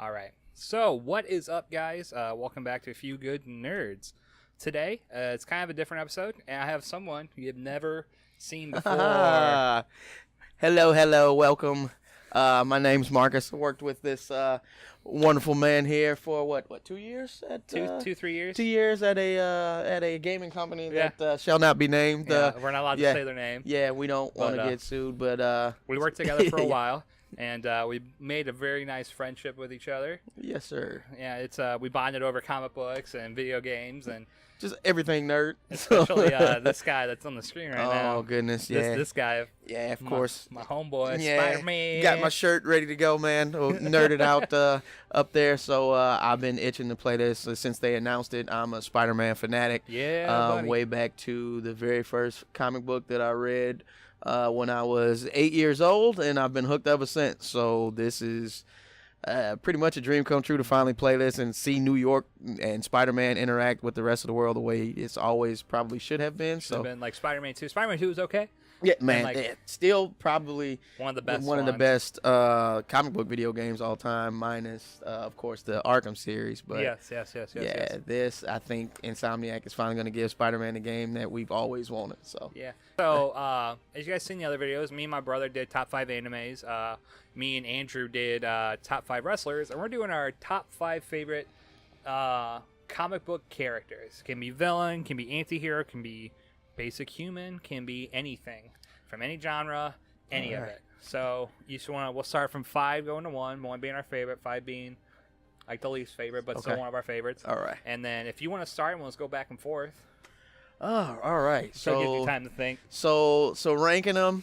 All right. So, what is up, guys? Welcome back to A Few Good Nerds. Today, it's kind of a different episode, and I have someone you've never seen before. Hello, welcome. My name's Marcus. I worked with this wonderful man here for what 2 years? At, 3 years. 2 years at a gaming company that shall not be named. We're not allowed to say their name. Yeah, we don't want to get sued, but we worked together for a while. And we made a very nice friendship with each other. Yes, sir. Yeah, it's we bonded over comic books and video games and just everything nerd. Especially this guy that's on the screen right now. Oh goodness, yeah. This guy. Yeah, of course. My homeboy, yeah. Spiderman. Got my shirt ready to go, man. Nerded out up there. So I've been itching to play this since they announced it. I'm a Spider-Man fanatic. Yeah, way back to the very first comic book that I read. When I was 8 years old, and I've been hooked ever since. So this is pretty much a dream come true to finally play this and see New York and Spider-Man interact with the rest of the world the way it's always probably should have been. Should have been like Spider-Man 2. Spider-Man 2 was okay. Yeah, man. Still probably one of the best. One of the best comic book video games all time, minus of course the Arkham series. But yes. This I think Insomniac is finally going to give Spider-Man the game that we've always wanted. So yeah. So as you guys seen the other videos, me and my brother did top 5 animes. Me and Andrew did top 5 wrestlers, and we're doing our top 5 favorite comic book characters. Can be villain, can be anti-hero, can be basic human, can be anything from any genre, any of it. So we'll start from 5 going to 1 being our favorite, 5 being like the least favorite, but still one of our favorites. All right. And then if you want to start, let's go back and forth. Oh, all right. So give you time to think. So ranking them.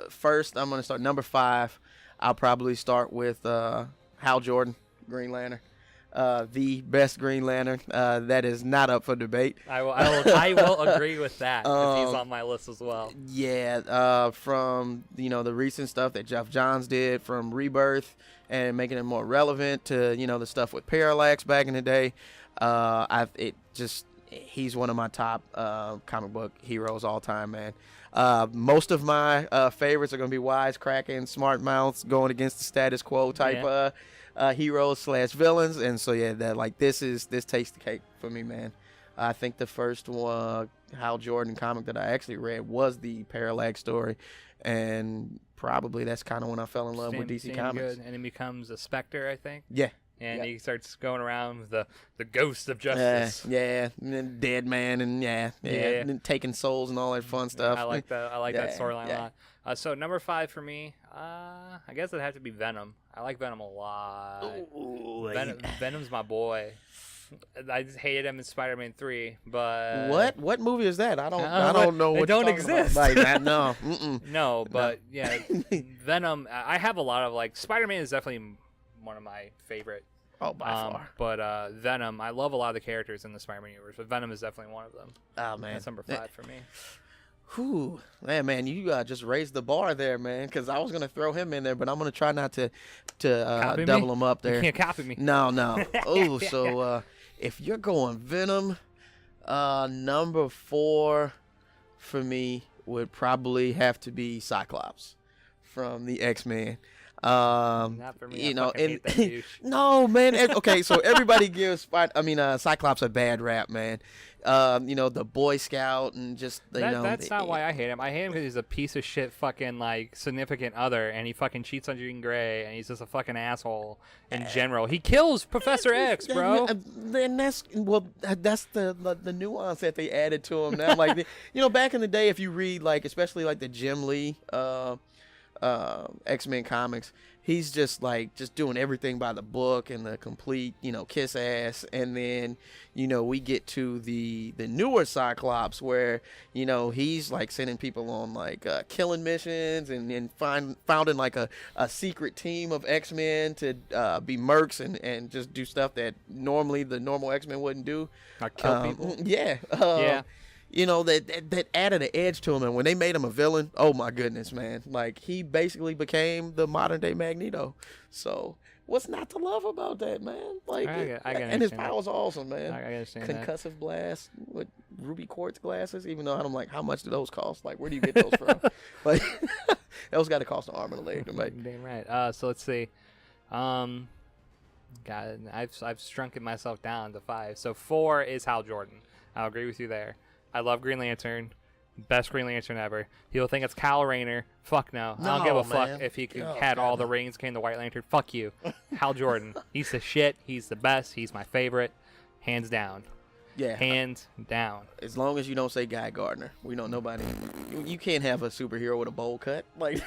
First, I'm gonna start number 5. I'll probably start with Hal Jordan, Green Lantern. The best Green Lantern. That is not up for debate. I will agree with that. He's on my list as well. Yeah. From the recent stuff that Jeff Johns did from Rebirth and making it more relevant to the stuff with Parallax back in the day. He's one of my top comic book heroes all time, man. Most of my favorites are gonna be wisecracking, smart mouths, going against the status quo type heroes / villains, and so this takes the cake for me, man. I think the first one, Hal Jordan comic that I actually read was the Parallax story, and probably that's kind of when I fell in love with DC Comics. Good. And he becomes a Spectre, I think. Yeah. And he starts going around with the ghost of justice. And then Dead Man, and and then taking souls and all that fun stuff. I like that storyline a lot. So number 5 for me, I guess it'd have to be Venom. I like Venom a lot. Ooh, Venom's my boy. I just hated him in Spider-Man 3, but what movie is that? I don't know. They don't exist. Like that, no. No, but yeah, Venom. I have a lot of Spider-Man is definitely one of my favorite. Oh, by far. But Venom, I love a lot of the characters in the Spider-Man universe, but Venom is definitely one of them. Oh man, that's number 5 for me. Whew, man, you just raised the bar there, man. Because I was gonna throw him in there, but I'm gonna try not to double him up there. You can't copy me. No. Oh, so if you're going Venom, number 4 for me would probably have to be Cyclops from the X-Men. Not for me. No, man. Okay, so everybody gives Cyclops a bad rap, man. The Boy Scout and just that's not why I hate him. I hate him because he's a piece of shit fucking significant other, and he fucking cheats on Jean Grey, and he's just a fucking asshole in general. He kills Professor X, bro. Then that's the nuance that they added to him now. Back in the day, if you read especially the Jim Lee X-Men comics, he's just doing everything by the book and the complete kiss ass. And then we get to the newer Cyclops where he's sending people on killing missions and founding a secret team of X-Men to be mercs and just do stuff that normally the normal X-Men wouldn't do. Kill people. Yeah. That added an edge to him, and when they made him a villain, oh my goodness, man! He basically became the modern day Magneto. So what's not to love about that, man? And his powers are awesome, man. I understand Concussive blast with ruby quartz glasses. Even though I'm how much do those cost? Where do you get those from? Those got to cost an arm and a leg to make. Damn right. So let's see. God, I've shrunken myself down to 5. So 4 is Hal Jordan. I'll agree with you there. I love Green Lantern. Best Green Lantern ever. People think it's Kyle Rayner. Fuck no. I don't give a fuck if he had all the rings, came the White Lantern. Fuck you. Hal Jordan. He's the shit. He's the best. He's my favorite. Hands down. Yeah. Hands down. As long as you don't say Guy Gardner. We know nobody. You can't have a superhero with a bowl cut. Like,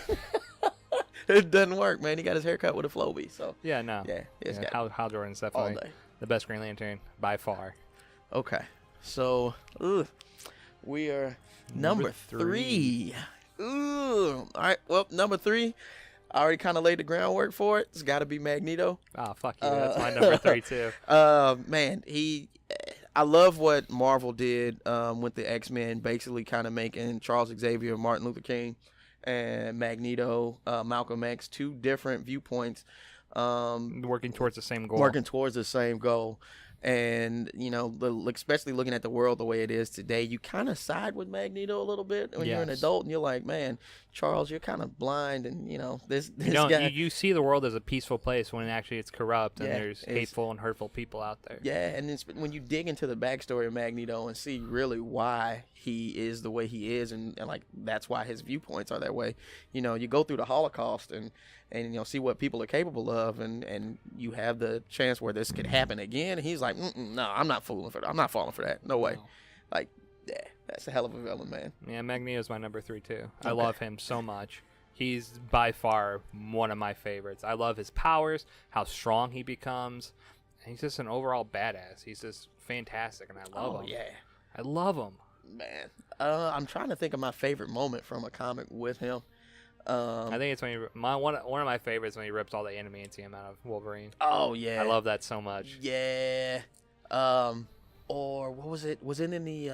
it doesn't work, man. He got his hair cut with a Flowbee. So. Yeah, no. Yeah. Hal Jordan's definitely the best Green Lantern by far. Okay. So, we are number 3. Ooh. All right. Well, number 3, I already kind of laid the groundwork for it. It's got to be Magneto. Oh, fuck you. That's my number 3, too. Man, I love what Marvel did with the X-Men, basically kind of making Charles Xavier, Martin Luther King, and Magneto, Malcolm X, 2 different viewpoints. Working towards the same goal. And, you know, especially looking at the world the way it is today, you kind of side with Magneto a little bit when you're an adult, and you're like, man, Charles, you're kind of blind, and, you know, this guy. You see the world as a peaceful place when actually it's corrupt and there's hateful and hurtful people out there. Yeah, and it's, when you dig into the backstory of Magneto and see really why he is the way he is, and like, that's why his viewpoints are that way. You know, you go through the Holocaust and you know, see what people are capable of, and you have the chance where this could happen again. And he's like, no, I'm not falling for that. No way. No. Like, yeah, that's a hell of a villain, man. Yeah, Magneto's my number 3 too. Okay. I love him so much. He's by far one of my favorites. I love his powers, how strong he becomes. He's just an overall badass. He's just fantastic, and I love him. Oh, yeah. I love him. Man, I'm trying to think of my favorite moment from a comic with him. I think it's when one of my favorites when he rips all the adamantium out of Wolverine. Oh yeah, I love that so much. Yeah. Or what was it? Was it in the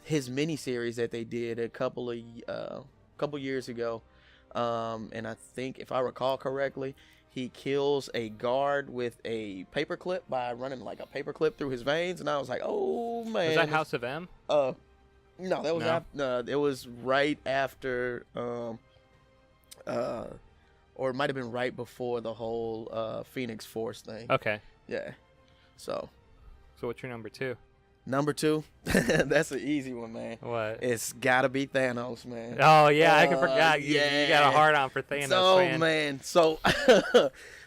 his miniseries that they did a couple years ago? And I think if I recall correctly, he kills a guard with a paperclip by running like a paperclip through his veins, and I was like, oh man. Was that House of M? No, that was it was right after or it might have been right before the whole Phoenix Force thing. Okay. Yeah. So what's your number 2? Number 2, that's an easy one, man. What? It's gotta be Thanos, man. Oh yeah, I forgot. You got a hard on for Thanos. Oh man. So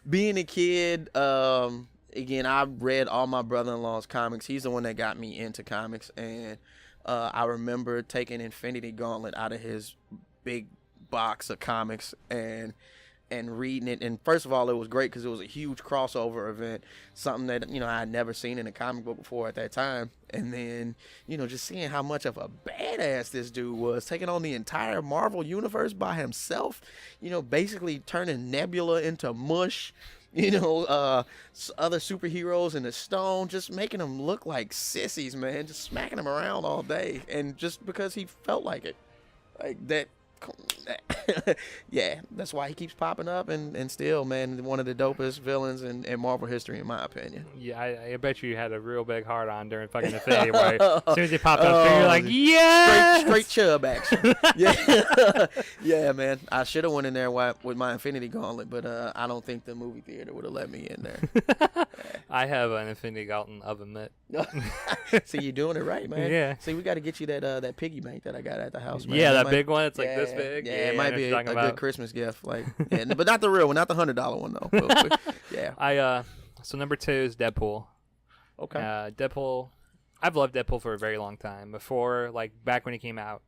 being a kid, again, I read all my brother-in-law's comics. He's the one that got me into comics, and I remember taking Infinity Gauntlet out of his big box of comics and reading it. And first of all, it was great because it was a huge crossover event, something that, you know, I had never seen in a comic book before at that time. And then, you know, just seeing how much of a badass this dude was, taking on the entire Marvel universe by himself, you know, basically turning Nebula into mush, you know, other superheroes into stone, just making them look like sissies, man, just smacking them around all day. And just because he felt like it, like that. Yeah, that's why he keeps popping up, and still, man, one of the dopest villains in Marvel history, in my opinion. Yeah, I bet you had a real big heart on during fucking Infinity War. As soon as he popped up, you're like, yeah, straight chub action. Yeah, yeah, man. I should have went in there with my Infinity Gauntlet, but I don't think the movie theater would have let me in there. Yeah. I have an Infinity Gauntlet oven mitt. See, you're doing it right, man. Yeah. See, we got to get you that piggy bank that I got at the house, man. Yeah, that big one. It's like this big. Yeah, it might be a good Christmas gift, like, yeah, but not the real one, not the $100 one though. But, yeah. So number 2 is Deadpool. Okay. Deadpool. I've loved Deadpool for a very long time. Before, like, back when he came out.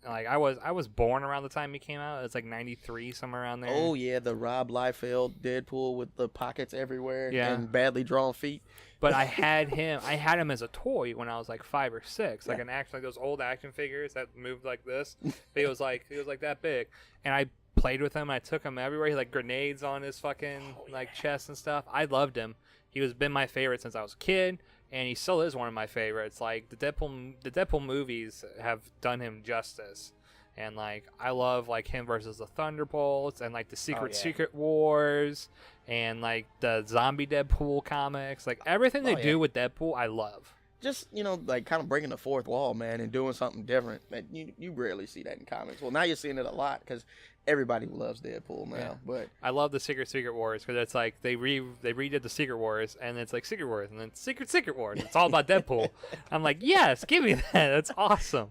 Like, I was born around the time he came out. It's like 93, somewhere around there. Oh yeah, the Rob Liefeld Deadpool with the pockets everywhere and badly drawn feet. But I had him as a toy when I was like 5 or 6, like like those old action figures that moved like this. He was like that big, and I played with him. I took him everywhere. He had like grenades on his fucking chest and stuff. I loved him. He was been my favorite since I was a kid, and he still is one of my favorites. Like the Deadpool movies have done him justice. And, like, I love, like, him versus the Thunderbolts and, like, the Secret Wars and, like, the zombie Deadpool comics. Like, everything they do with Deadpool, I love. just like kind of breaking the fourth wall, man, and doing something different that you rarely see that in comics. Well, now you're seeing it a lot because everybody loves Deadpool now. Yeah. But I love the Secret Wars because it's like they redid the Secret Wars, and it's like Secret Wars, and then Secret Wars. It's all about Deadpool. I'm like, yes, give me that. That's awesome.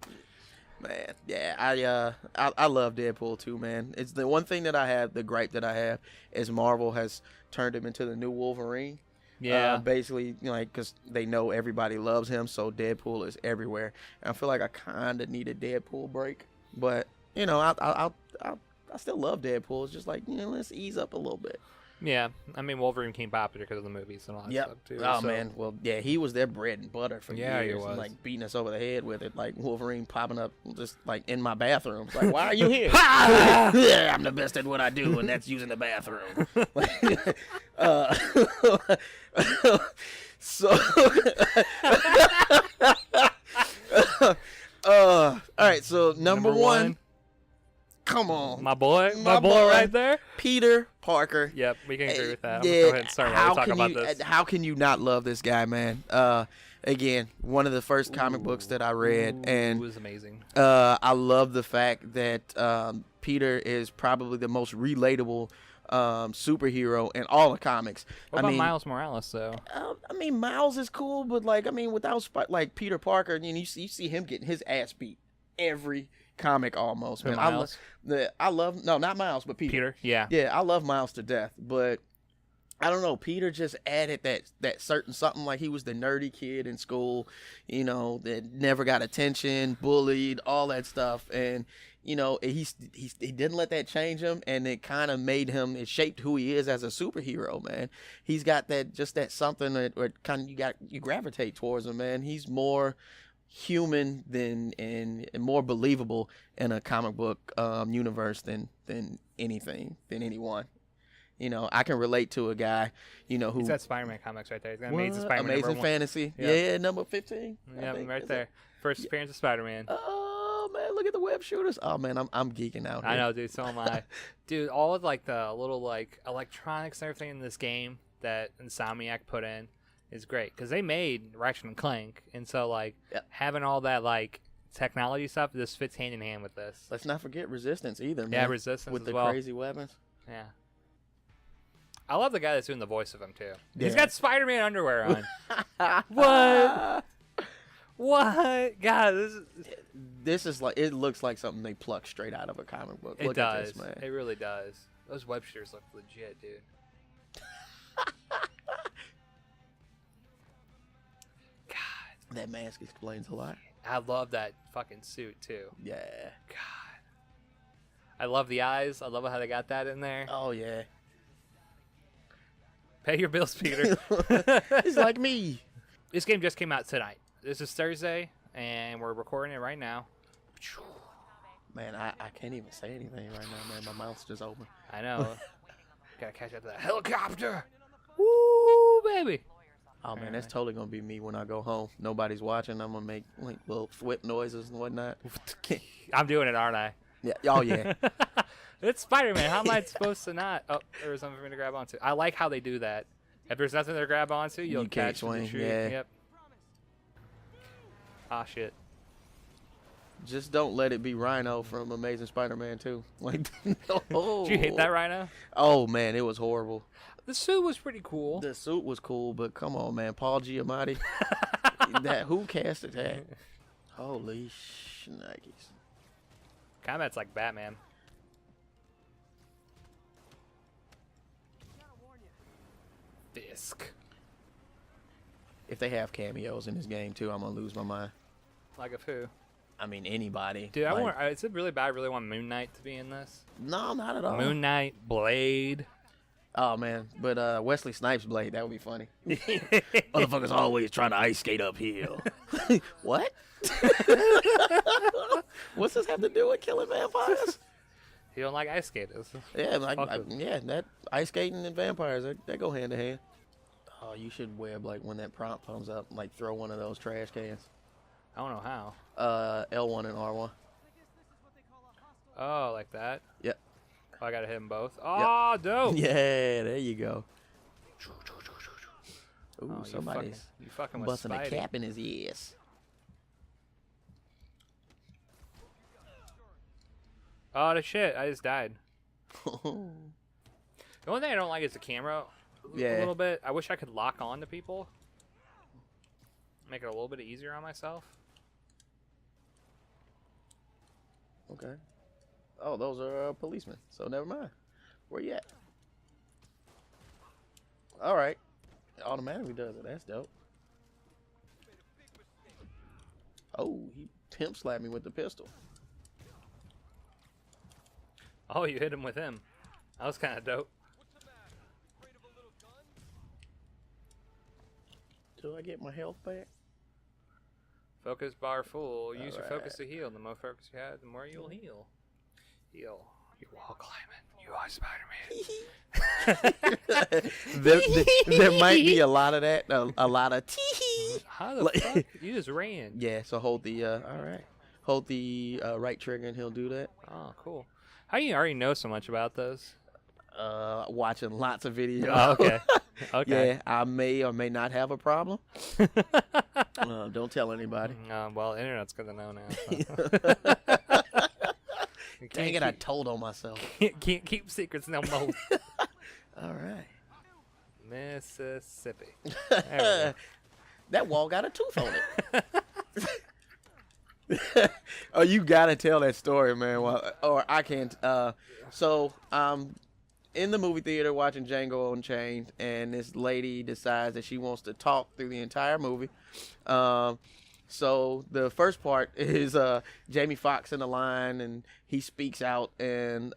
Man, yeah, I love Deadpool too, man. It's the one thing that I have, the gripe that I have, is Marvel has turned him into the new Wolverine. Yeah. Basically, like, because they know everybody loves him, so Deadpool is everywhere. And I feel like I kind of need a Deadpool break, but I still love Deadpool. It's just like let's ease up a little bit. Yeah, I mean Wolverine became popular because of the movies and all that stuff too. Oh man, well yeah, he was their bread and butter for years. He was. Like beating us over the head with it, like Wolverine popping up just like in my bathroom. It's like, why are you here? Yeah, I'm the best at what I do, and that's using the bathroom. All right, so number one. Come on. My boy right there. Peter Parker. Yep, we can agree with that. Yeah, I'm gonna go ahead and start while we talk about this. How can you not love this guy, man? Again, one of the first comic books that I read, and it was amazing. I love the fact that Peter is probably the most relatable superhero in all the comics. What about Miles Morales, though? I mean, Miles is cool, but without Peter Parker, you see him getting his ass beat every comic almost, man. I love not Miles, but Peter. Yeah, I love Miles to death, but I don't know. Peter just added that certain something, like he was the nerdy kid in school, that never got attention, bullied, all that stuff, and he didn't let that change him, and it kind of made him. It shaped who he is as a superhero, man. He's got that something that kind of you gravitate towards him, man. He's more human and more believable in a comic book universe than anyone. I can relate to a guy, who... He's got Spider-Man comics right there. He's got Amazing Spider-Man Amazing Fantasy. Yeah, number 15. Yeah, right there. First appearance of Spider-Man. Oh, man, look at the web shooters. Oh, man, I'm geeking out here. I know, dude, so am I. Dude, all of, the little, electronics and everything in this game that Insomniac put in is great. Because they made Ratchet and Clank, and so, having all that, technology stuff just fits hand in hand with this. Let's not forget Resistance either, man. Yeah, Resistance with as the well. crazy weapons. Yeah. I love the guy that's doing the voice of him, too. Yeah. He's got Spider-Man underwear on. What? What? God, this is it looks like something they plucked straight out of a comic book. Look does. At this, man. It really does. Those web shooters look legit, dude. God. That mask explains a lot. I love that fucking suit, too. Yeah. God. I love the eyes. I love how they got that in there. Oh, yeah. Pay your bills, Peter. It's like me. This game just came out tonight. This is Thursday, and we're recording it right now. Man, I can't even say anything right now, man. My mouth's just open. I know. Gotta catch up to that helicopter. Woo, baby. Oh, man, that's totally going to be me when I go home. Nobody's watching. I'm going to make little whip noises and whatnot. I'm doing it, aren't I? Yeah. Oh, yeah. It's Spider-Man. How am I supposed to not? Oh, there was something for me to grab onto. I like how they do that. If there's nothing to grab onto, you'll catch swing. the tree. Yeah. Yep. Ah, shit. Just don't let it be Rhino from Amazing Spider-Man 2. Did you hate that Rhino? Oh, man, it was horrible. The suit was pretty cool. The suit was cool, but come on, man. Paul Giamatti. Who casted that? Holy shnikes. Combat's like Batman. Fisk. If they have cameos in this game, too, I'm going to lose my mind. Like of who? I mean, anybody. Dude, is it really bad? I really want Moon Knight to be in this. No, not at all. Moon Knight, Blade. Oh, man. But Wesley Snipes' Blade, that would be funny. Motherfuckers always trying to ice skate uphill. What? What's this have to do with killing vampires? You don't like ice skaters. Yeah, that ice skating and vampires, they go hand in hand. Oh, you should web, when that prompt comes up, throw one of those trash cans. I don't know how. L1 and R1. Oh, like that? Yep. Oh, I gotta hit them both. Oh, yep. Dope. Yeah, there you go. Ooh, Oh, somebody's you fucking with busting a Spidey. cap in his ears. Oh, the shit! I just died. The only thing I don't like is the camera. Yeah. A little bit. I wish I could lock on to people. Make it a little bit easier on myself. Okay. Oh, those are policemen. So never mind. Where you at? All right. It automatically does it. That's dope. Oh, he pimp slapped me with the pistol. Oh, you hit him with him. That was kind of dope. Do I get my health back? Focus bar full. Use your focus Alright. to heal. The more focus you have, the more you'll heal. Heal. You wall climbing. You are Spider-Man. There might be a lot of that. A lot of tee. How the fuck? You just ran. Yeah, so hold the, all right. Hold the right trigger and he'll do that. Oh, cool. How do you already know so much about those? Watching lots of videos. Oh, okay. Okay. Yeah, I may or may not have a problem. Don't tell anybody. Well, internet's gonna know now. So. Dang it, I told on myself. Can't keep secrets no more. All right. Mississippi. There we go. That wall got a tooth on it. Oh, you gotta tell that story, man. Well, or I can't. So in the movie theater watching Django Unchained, and this lady decides that she wants to talk through the entire movie. So the first part is Jamie Foxx in the line, and he speaks out, and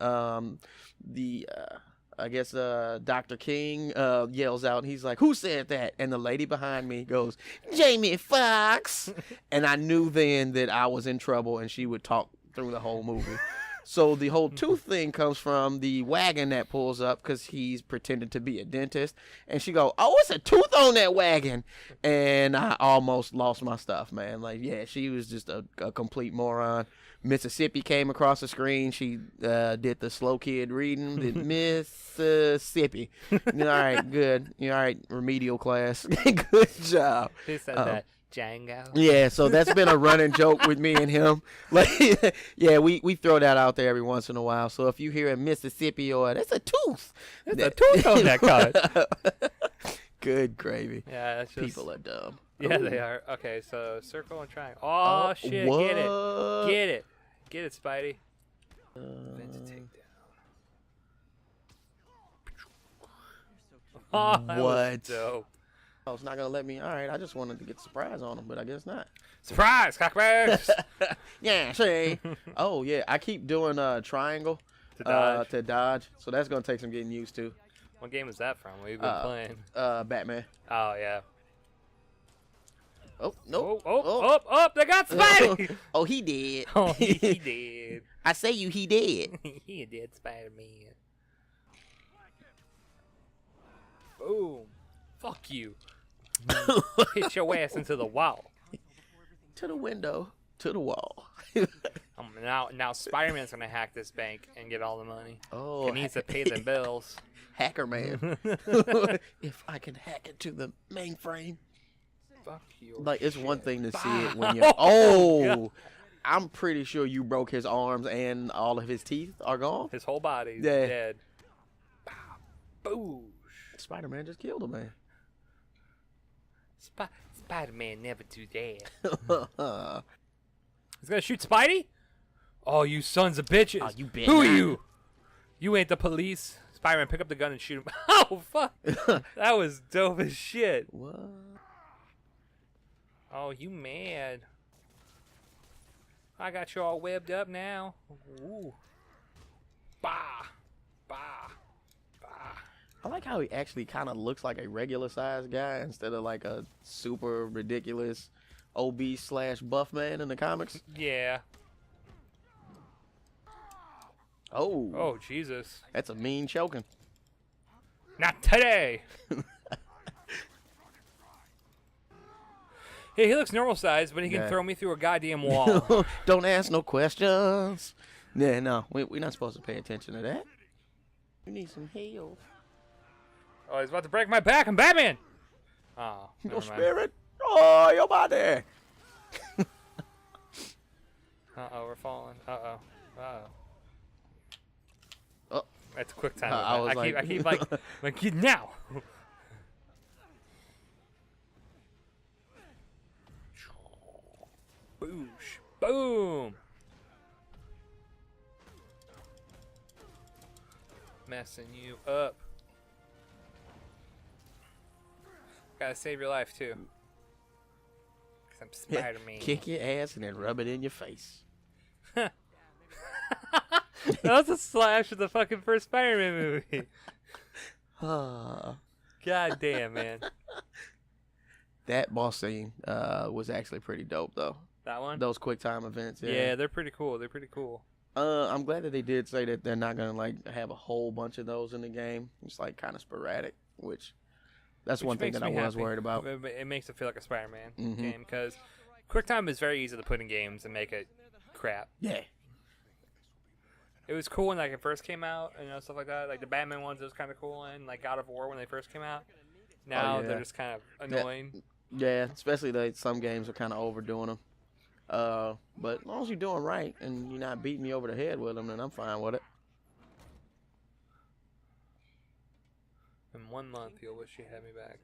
I guess Dr. King yells out, and he's like, "Who said that?" And the lady behind me goes, "Jamie Foxx." And I knew then that I was in trouble, and she would talk through the whole movie. So the whole tooth thing comes from the wagon that pulls up because he's pretending to be a dentist. And she go, "Oh, it's a tooth on that wagon." And I almost lost my stuff, man. Like, yeah, she was just a complete moron. Mississippi came across the screen. She did the slow kid reading. Did Mississippi. All right, good. All right, remedial class. Good job. Who said that? Django. Yeah, so that's been a running joke with me and him. Like, yeah, we throw that out there every once in a while. So if you hear a Mississippi or that's a tooth, There's a tooth on that card. Good gravy. Yeah, that's just People are dumb. Yeah, Ooh. they are. Okay, so circle and triangle. Oh, shit! what? Get it! Get it! Get it, Spidey. Vince takedown. Oh, that was What? dope. Oh, it's not gonna let me. All right, I just wanted to get the surprise on him, but I guess not. Surprise, cockroach! Yeah, see. Oh yeah, I keep doing triangle To dodge. to dodge. So that's gonna take some getting used to. What game is that from? We've been playing. Batman. Oh yeah. Oh nope. Oh! They got Spidey. Oh, he did. Oh, he did. I say you, he did. He did, Spider-Man. Boom. Fuck you. Hit your ass into the wall. To the window, to the wall. Now Spider-Man's gonna hack this bank and get all the money. Oh, He needs to pay the bills. Hacker man. If I can hack it to the mainframe. Fuck you. Like, it's one thing to see it when Bah. you're. Oh, God. I'm pretty sure you broke his arms and all of his teeth are gone. His whole body's Yeah. dead. Boosh. Spider-Man just killed him, man. Spider-Man never do that. He's gonna shoot Spidey? Oh, you sons of bitches. Oh, you bet Who are not. you? You ain't the police. Spider-Man, pick up the gun and shoot him. Oh, fuck. That was dope as shit. What? Oh, you mad. I got you all webbed up now. Ooh. Bah. Bah. Bah. I like how he actually kind of looks like a regular sized guy instead of like a super ridiculous obese/buff man in the comics. Yeah. Oh. Oh, Jesus. That's a mean choking. Not today. Hey, he looks normal sized, but he can Yeah. throw me through a goddamn wall. Don't ask no questions. Yeah, no, we're not supposed to pay attention to that. You need some heal. Oh, he's about to break my back. I'm Batman. Oh, Your never mind. spirit. Oh, your body. Uh-oh, we're falling. Uh-oh. Uh-oh. Oh. That's a quick time. I was I keep like now. Boosh. Boom. Messing you up. Gotta save your life too. 'Cause I'm Spider-Man. Kick your ass and then rub it in your face. That was a slash of the fucking first Spider-Man movie. God damn, man. That boss scene was actually pretty dope, though. That one? Those quick time events. Yeah, they're pretty cool. They're pretty cool. I'm glad that they did say that they're not gonna like have a whole bunch of those in the game. It's like kind of sporadic, which one thing makes that I me was happy. worried about. It makes it feel like a Spider-Man Mhm. game because QuickTime is very easy to put in games and make it crap. Yeah. It was cool when like it first came out, and stuff like that. Like the Batman ones, it was kind of cool, and like God of War when they first came out. Now yeah. they're just kind of annoying. Yeah, especially some games are kind of overdoing them. But as long as you're doing right and you're not beating me over the head with them, then I'm fine with it. In 1 month, you'll wish you had me back.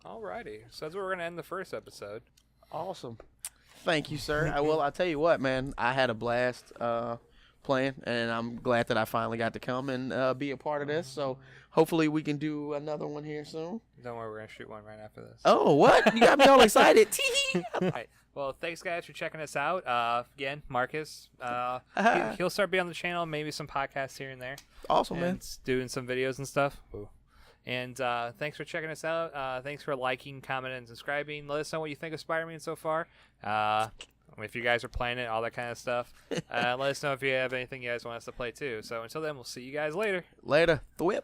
Alrighty, so that's where we're gonna end the first episode. Awesome. Thank you, sir. I'll tell you what, man. I had a blast playing, and I'm glad that I finally got to come and be a part of this. So hopefully we can do another one here soon. Don't worry, we're gonna shoot one right after this. Oh, what? You got me all excited. Tee-hee. Alright, well, thanks guys for checking us out. Again, Marcus. He'll start being on the channel, maybe some podcasts here and there. Awesome, man. And doing some videos and stuff. Ooh. And thanks for checking us out. Thanks for liking, commenting, and subscribing. Let us know what you think of Spider-Man so far. If you guys are playing it, all that kind of stuff. Let us know if you have anything you guys want us to play too. So until then, we'll see you guys later. Later. Thwip.